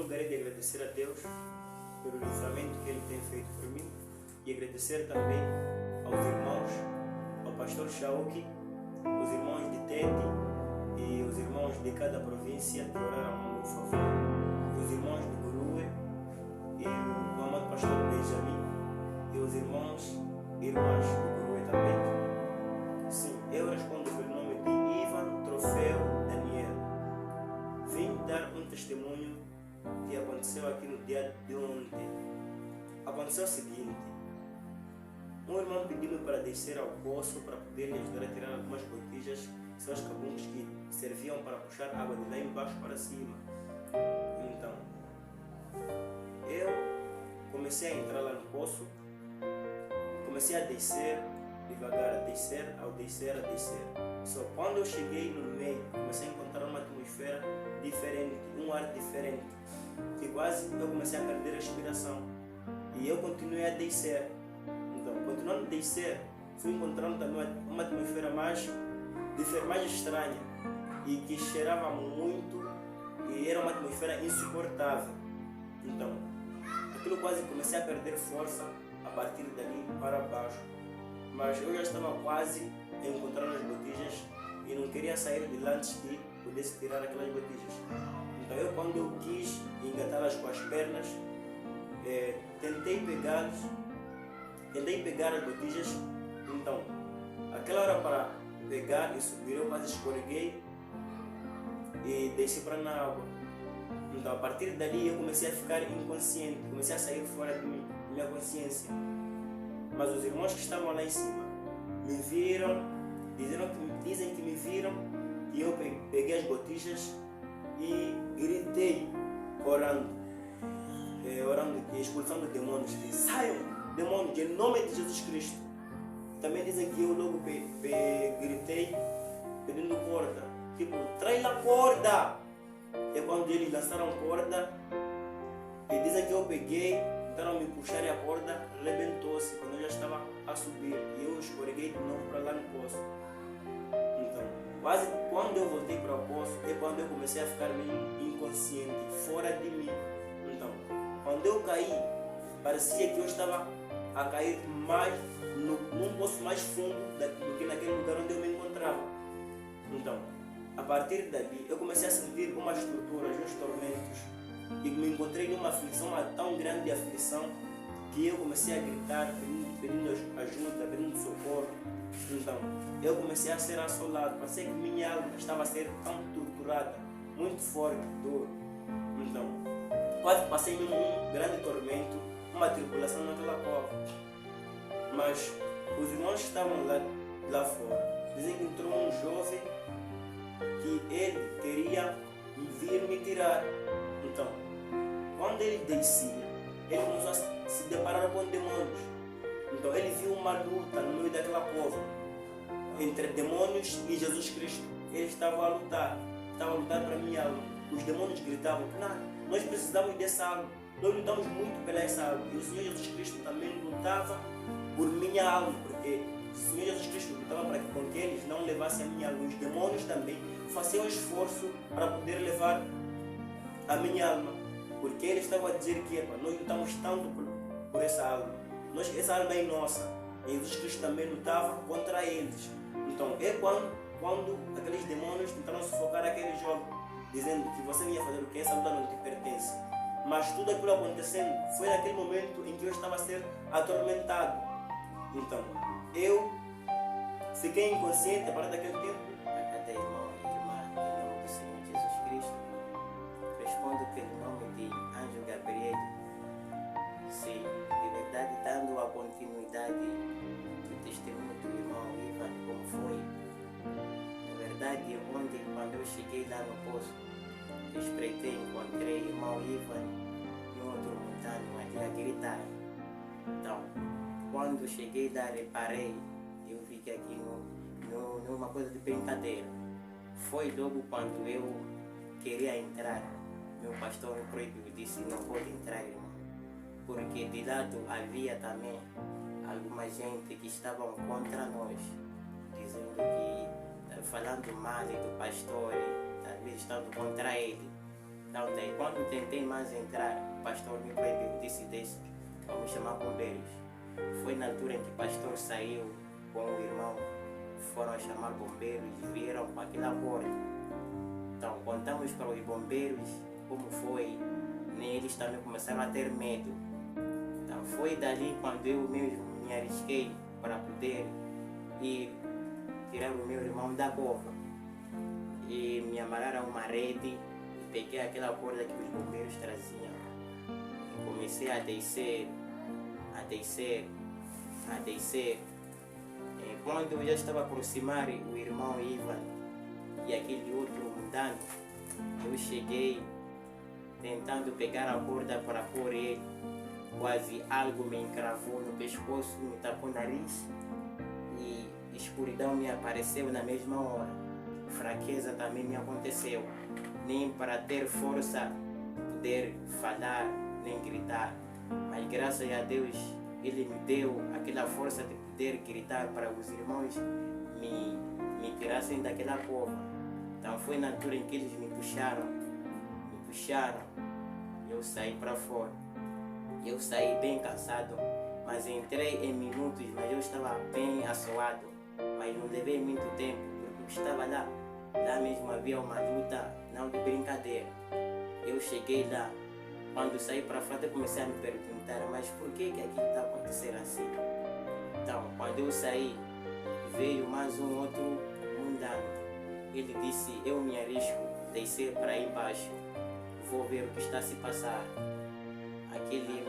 lugarei de agradecer a Deus pelo livramento que Ele tem feito por mim e agradecer também aos irmãos, ao pastor Shauki, os irmãos de Tete e os irmãos de cada província que oraram a meu favor, os irmãos de Gurue e o amado pastor Benjamin e os irmãos e irmãs de Gurue também. Sim, eu respondo pelo nome de Ivan Trofeu Daniel. Vim dar um testemunho que aconteceu aqui no dia de ontem. Aconteceu o seguinte: um irmão pediu-me para descer ao poço para poder lhe ajudar a tirar algumas botijas que são os cabuncos que serviam para puxar água de lá embaixo para cima. Então, eu comecei a entrar lá no poço, comecei a descer devagar, a descer, ao descer, a descer. Só quando eu cheguei no meio, comecei a encontrar uma atmosfera diferente, um ar diferente, e quase eu comecei a perder a respiração. E eu continuei a descer. Então, continuando a descer, fui encontrando também uma atmosfera mais estranha e que cheirava muito e era uma atmosfera insuportável. Então, aquilo quase comecei a perder força a partir dali para baixo. Mas eu já estava quase encontrando as botijas e não queria sair de lá antes que pudesse tirar aquelas botijas. Então eu, quando eu quis engatá-las com as pernas, tentei pegar as botijas. Então, aquela hora para pegar e subir, eu quase escorreguei e desci para na água. Então, a partir dali eu comecei a ficar inconsciente, comecei a sair fora de mim, de minha consciência. Mas os irmãos que estavam lá em cima me viram, dizem que me viram, e eu peguei as botijas e gritei, orando e expulsando demônios. Saiam, demônios, em nome de Jesus Cristo. Também dizem que eu logo gritei pedindo corda, tipo, traz a corda. E quando eles lançaram corda, e dizem que eu peguei, tentaram me puxar e a corda rebentou-se quando eu já estava a subir e eu escorreguei de novo para lá no poço. Então, quase quando eu voltei para o poço é quando eu comecei a ficar meio inconsciente, fora de mim. Então, quando eu caí, parecia que eu estava a cair mais num poço mais fundo do que naquele lugar onde eu me encontrava. Então, a partir dali, eu comecei a sentir umas torturas, uns tormentos, e me encontrei numa aflição, uma tão grande aflição, que eu comecei a gritar, pedindo ajuda, pedindo socorro. Então, eu comecei a ser assolado, parecia que minha alma estava a ser tão torturada, muito forte, dor. Então, quase passei num grande tormento, uma tribulação naquela cova. Mas os irmãos que estavam lá fora dizem que entrou um jovem que ele queria vir me tirar. Então, quando ele descia, ele começou a se deparar com demônios. Então ele viu uma luta no meio daquela cova entre demônios e Jesus Cristo. Ele estava a lutar para minha alma. Os demônios gritavam: não, nós precisamos dessa alma, nós lutamos muito pela essa alma. E o Senhor Jesus Cristo também lutava por minha alma, porque o Senhor Jesus Cristo lutava para que eles não levassem a minha alma. Os demônios também faziam esforço para poder levar a minha alma, porque ele estava a dizer que nós lutamos tanto por essa alma, essa alma é nossa. E Jesus Cristo também lutava contra eles. Então é quando aqueles demônios tentaram sufocar aquele jovem, dizendo que você ia fazer o que? Essa luta não te pertence. Mas tudo aquilo acontecendo foi naquele momento em que eu estava a ser atormentado. Então eu fiquei inconsciente a partir daquele tempo. Cada irmão e irmã, em nome do Senhor Jesus Cristo, respondo pelo nome de Anjo Gabriel. Sim, de verdade, dando a continuidade do testemunho do irmão Ivan, como foi. Na verdade, ontem, quando eu cheguei lá no poço, espreitei, encontrei o irmão Ivan e um outro montano ali a gritar. Então, quando cheguei lá, reparei, eu vi que aqui não é uma coisa de brincadeira. Foi logo quando eu queria entrar, meu pastor me proibiu, disse: não pode entrar, irmão, porque de lado havia também alguma gente que estavam contra nós, dizendo que, falando mal do pastor, talvez estando contra ele. Então, daí, quando tentei mais entrar, o pastor me proibiu, disse, vamos chamar bombeiros. Foi na altura em que o pastor saiu com o irmão, foram a chamar bombeiros, vieram com aquela porta. Então, contamos para os bombeiros como foi, nem eles também começaram a ter medo. Então, foi dali quando eu mesmo me arrisquei para poder ir tirar o meu irmão da cova. E me amarraram uma rede e peguei aquela corda que os bombeiros traziam. E comecei a descer. E quando eu já estava a aproximar o irmão Ivan e aquele outro mundano, eu cheguei tentando pegar a corda para pôr ele. Quase algo me encravou no pescoço, me tapou o nariz e escuridão me apareceu na mesma hora. Fraqueza também me aconteceu, nem para ter força poder falar nem gritar, mas graças a Deus Ele me deu aquela força de poder gritar para os irmãos me tirassem daquela cova. Então foi na altura em que eles me puxaram, eu saí para fora. Eu saí bem cansado, mas entrei em minutos, mas eu estava bem assoado, mas não levei muito tempo, porque eu estava lá mesmo havia uma luta, não de brincadeira. Eu cheguei lá, quando saí para fora eu comecei a me perguntar, mas por que aquilo está acontecendo assim? Então, quando eu saí, veio mais um outro mundano. Ele disse, eu me arrisco, descer para aí embaixo, vou ver o que está a se passar. Aquele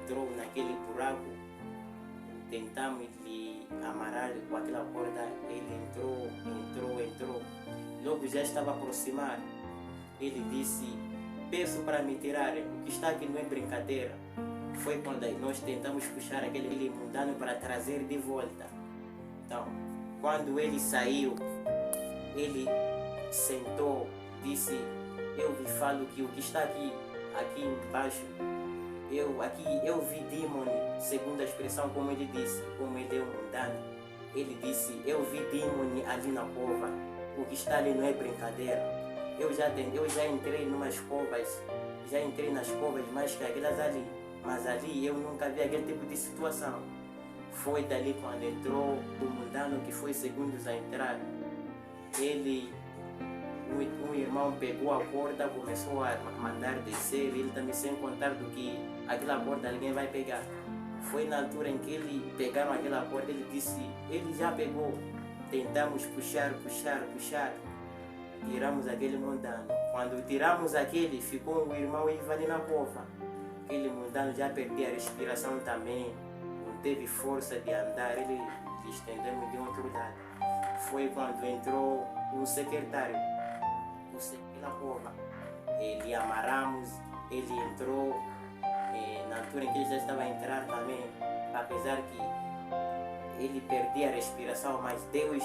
entrou naquele buraco, tentamos lhe amarrar com aquela corda, ele entrou. Logo já estava a aproximar. Ele disse, peço para me tirarem, o que está aqui não é brincadeira. Foi quando nós tentamos puxar aquele mundano para trazer de volta. Então, quando ele saiu, ele sentou, disse, eu lhe falo que o que está aqui embaixo, eu vi demônio, segundo a expressão como ele disse, como ele é um mundano. Ele disse, eu vi demônio ali na cova, o que está ali não é brincadeira. Eu já entrei nas covas, mais que aquelas ali, mas ali eu nunca vi aquele tipo de situação. Foi dali quando entrou o mundano que foi segundos a entrar. Um irmão pegou a corda, começou a mandar descer, ele também sem contar do que aquela corda alguém vai pegar. Foi na altura em que ele pegaram aquela corda, ele disse, ele já pegou. Tentamos puxar, tiramos aquele mundano. Quando tiramos aquele, ficou o irmão Ivan ali na cova. Aquele mundano já perdia a respiração também, não teve força de andar, ele estendemos de outro lado. Foi quando entrou o secretário na cova. Ele amarramos, ele entrou, na altura em que ele já estava a entrar também, apesar que ele perdia a respiração, mas Deus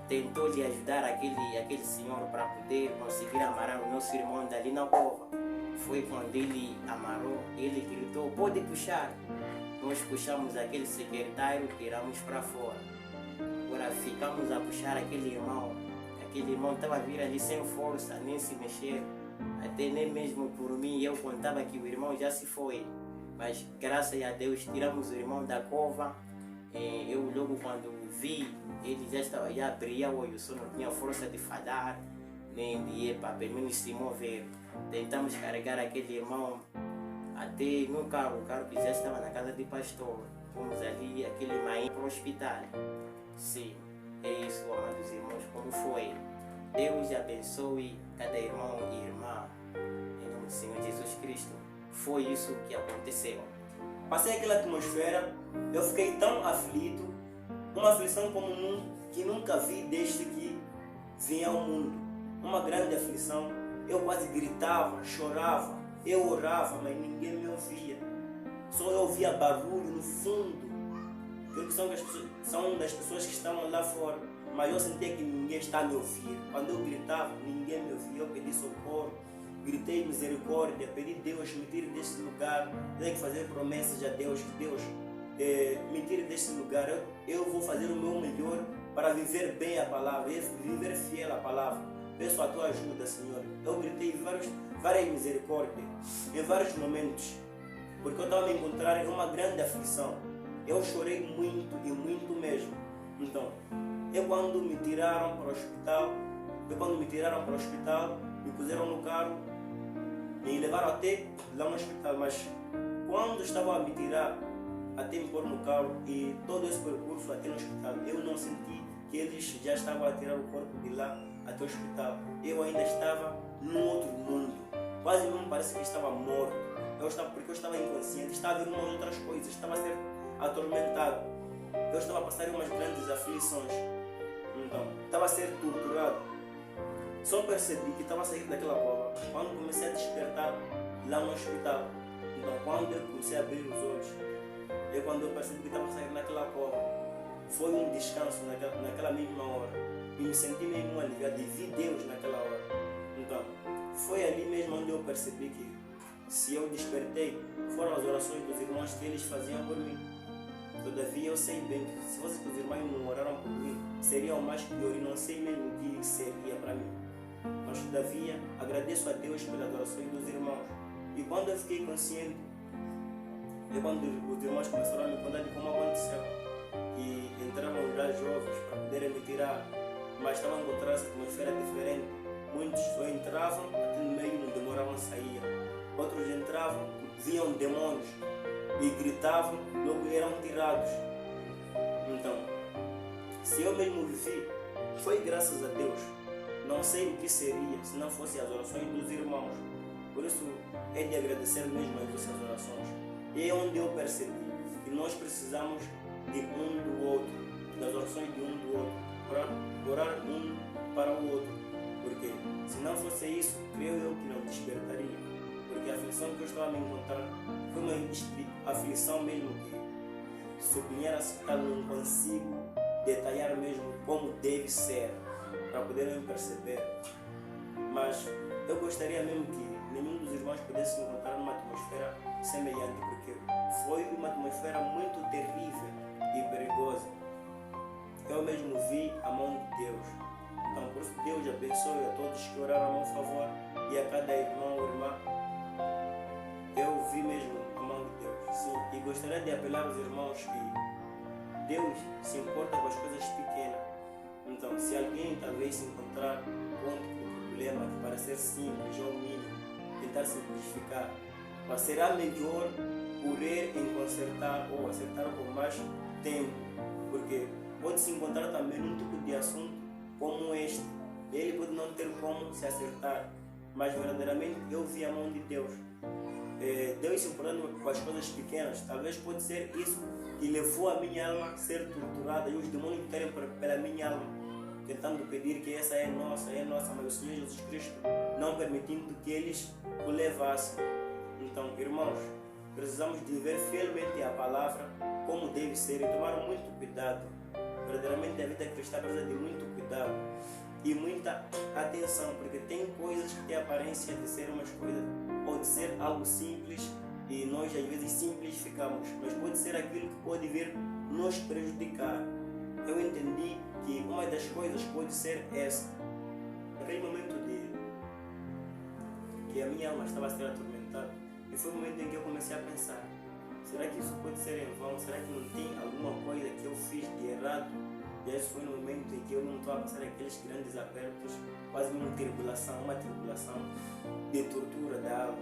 tentou lhe ajudar aquele senhor para poder conseguir amarrar o nosso irmão dali na cova. Foi quando ele amarrou, ele gritou, pode puxar. Nós puxamos aquele secretário, tiramos para fora. Agora ficamos a puxar aquele irmão estava a vir ali sem força, nem se mexer, até nem mesmo por mim, eu contava que o irmão já se foi, mas graças a Deus tiramos o irmão da cova. Eu logo quando vi, ele já abria o olho, só não tinha força de falar, nem de pelo menos se mover. Tentamos carregar aquele irmão até no carro, o carro que já estava na casa de pastor, fomos ali, aquele mãe para o hospital. Sim, é isso, amados irmãos, como foi. Deus abençoe cada irmão e irmã, em nome do Senhor Jesus Cristo. Foi isso que aconteceu. Passei aquela atmosfera, eu fiquei tão aflito, uma aflição que nunca vi desde que vim ao mundo. Uma grande aflição, eu quase gritava, chorava, eu orava, mas ninguém me ouvia. Só eu ouvia barulho no fundo. Creio que são das pessoas que estavam lá fora, mas eu sentia que ninguém está a me ouvir. Quando eu gritava, ninguém me ouvia. Eu pedi socorro, gritei misericórdia, pedi Deus me tire deste lugar. Tenho que fazer promessas a Deus, que Deus me tire deste lugar. Eu vou fazer o meu melhor para viver bem a palavra, viver fiel à palavra. peço a tua ajuda, Senhor. Eu gritei várias misericórdias, em vários momentos, porque eu estava a me encontrar em uma grande aflição. Eu chorei muito e muito mesmo. Então, quando me tiraram para o hospital, me puseram no carro, me levaram até lá no hospital, mas quando estavam a me tirar, até me pôr no carro e todo esse percurso até no hospital, eu não senti que eles já estavam a tirar o corpo de lá até o hospital. Eu ainda estava num outro mundo, quase mesmo parece que estava morto. Porque eu estava inconsciente, estava a ver umas outras coisas, estava a ser atormentado, eu estava a passar umas grandes aflições, então estava a ser torturado. Só percebi que estava a sair daquela cova quando comecei a despertar lá no hospital. Então, quando eu comecei a abrir os olhos, quando eu percebi que estava a sair daquela cova, foi um descanso naquela mesma hora. E me senti mesmo aliviado e vi Deus naquela hora. Então, foi ali mesmo onde eu percebi que, se eu despertei, foram as orações dos irmãos que eles faziam por mim. Todavia, eu sei bem que se fosse que os irmãos não oraram por mim, seria o mais pior e não sei mesmo o que seria para mim. Mas, todavia, agradeço a Deus pelas orações dos irmãos. E quando eu fiquei consciente, quando os irmãos começaram a me contar de como aconteceu, que entravam já jovens para poderem me tirar, mas estavam a encontrar essa atmosfera diferente. Muitos só entravam, até no meio não demoravam a sair. Outros entravam, viam demônios e gritavam, logo eram tirados. Então, se eu mesmo vivi, foi graças a Deus. Não sei o que seria se não fossem as orações dos irmãos. Por isso é de agradecer mesmo as vossas orações. E é onde eu percebi que nós precisamos de um do outro, das orações de um do outro, orar um para o outro. Porque se não fosse isso, creio eu que não despertaria. Porque a aflição que eu estava a me encontrar foi uma aflição mesmo que sublinhar assim, não consigo detalhar mesmo como deve ser, para poderem perceber. Mas eu gostaria mesmo que nenhum dos irmãos pudesse encontrar numa atmosfera semelhante, porque foi uma atmosfera muito terrível e perigosa. Eu mesmo vi a mão de Deus. Então, por isso, Deus abençoe a todos que oraram a meu favor e a cada irmão ou irmã. Eu vi mesmo a mão de Deus. Sim, e gostaria de apelar aos irmãos que Deus se importa com as coisas pequenas. Então, se alguém talvez se encontrar com um problema que parece ser simples ou mínimo, tentar simplificar, mas será melhor correr em consertar ou acertar com mais tempo, porque pode se encontrar também num tipo de assunto como este. Ele pode não ter como se acertar, mas verdadeiramente eu vi a mão de Deus. Deus se importando com as coisas pequenas, talvez pode ser isso que levou a minha alma a ser torturada e os demônios querem pela minha alma, tentando pedir que essa é nossa, mas o Senhor Jesus Cristo não permitindo que eles o levassem. Então, irmãos, precisamos de viver fielmente a palavra como deve ser e tomar muito cuidado. Verdadeiramente a vida cristã precisa de muito cuidado e muita atenção, porque tem coisas que têm a aparência de ser umas coisas ou de ser algo simples e nós às vezes simplificamos, mas pode ser aquilo que pode vir nos prejudicar. Eu entendi que uma das coisas pode ser essa. Naquele momento que a minha alma estava a ser atormentada, e foi o momento em que eu comecei a pensar: será que isso pode ser em vão? Será que não tem alguma coisa que eu fiz de errado? E esse foi no momento em que eu não estou a passar aqueles grandes apertos, quase uma tribulação de tortura da alma.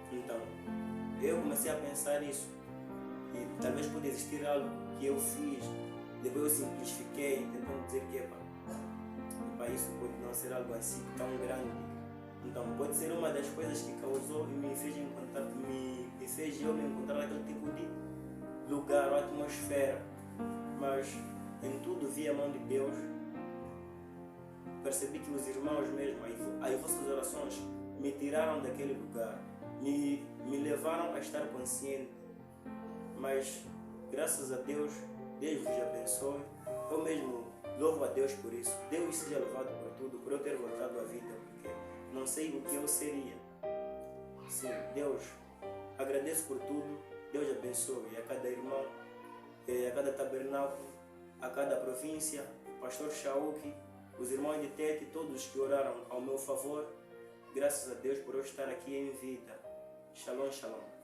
Então, eu comecei a pensar isso. E talvez pode existir algo que eu fiz, depois eu simplifiquei, tentando dizer que isso pode não ser algo assim tão grande. Então, pode ser uma das coisas que causou e me fez eu me encontrar naquele tipo de lugar ou atmosfera. Mas em tudo vi a mão de Deus. Percebi que os irmãos mesmo, as vossas orações, me tiraram daquele lugar, me levaram a estar consciente. Mas graças a Deus, Deus vos abençoe. Eu mesmo louvo a Deus por isso. Deus seja louvado por tudo, por eu ter voltado à vida, porque não sei o que eu seria. Sim, Deus, agradeço por tudo. Deus abençoe a cada irmão, a cada tabernáculo, a cada província, o pastor Shauki, os irmãos de Tete, todos que oraram ao meu favor. Graças a Deus por eu estar aqui em vida. Shalom, shalom.